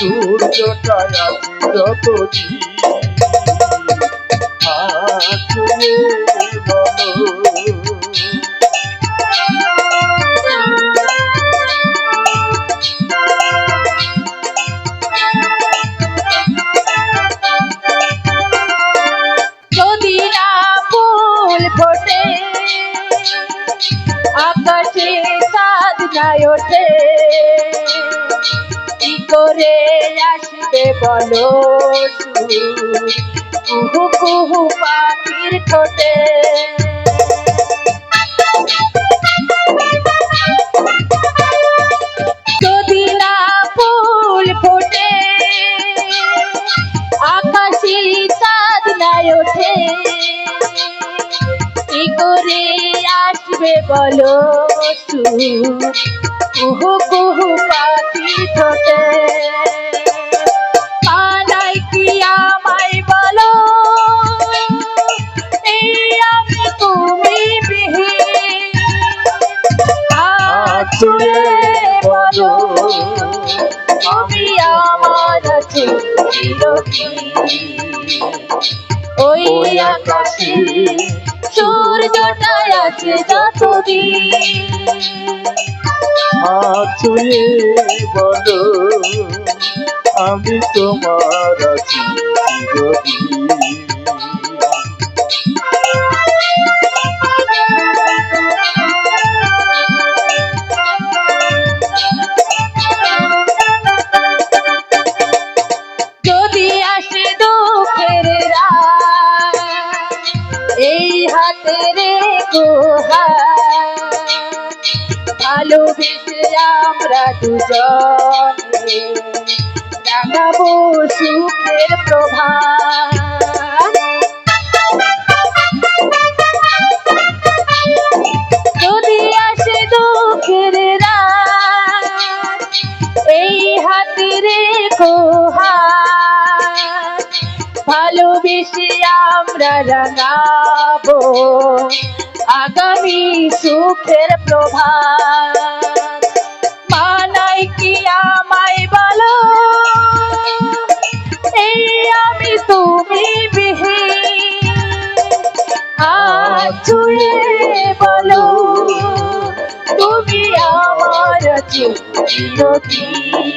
সূর্যটা আছে যতদিন ছুঁয়ে বলো যদি না ফুল ফোটে আকাশে চাঁদ নাই ওঠে কি করে আসবে বলো সুর কুহু কুহু পাখির ঠোঁটে যদি না ফুল ফোটে আকাশে চাঁদ নাই ওঠে কি করে আসবে বলো সুর কুহু কুহু পাখি ঠোঁটে মানাই কি আমায় বলো এই আমি তুমি বিহীন ছুঁয়ে বলো তুমি আমার আছো ওই আকাশে সূর্যটা আছে যতদিন ছুঁয়ে বলো আমি তোমার আছি চিরদিন যদি আসে দুঃখের রাত এই হাতে রেখো হাত ভালোবেসে আমরা দুজনে রাঙাবো সুখের প্রভাত যদি আসে দুঃখের রাত এই হাতে রেখো হাত ভালোবেসে আমরা রাঙাবো আগামী সুখের প্রভাত মানাই কি আমায় বলো এই আমি তুমি বিহীন ছুঁয়ে বলো তুমি আমার আছো চিরদিন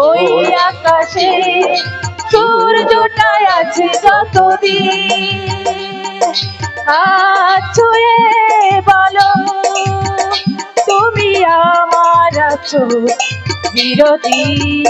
ওই আকাশে সূর্যটা আছে যতদিন ছুঁয়ে বলো তুমি আমার আছো চিরদিন।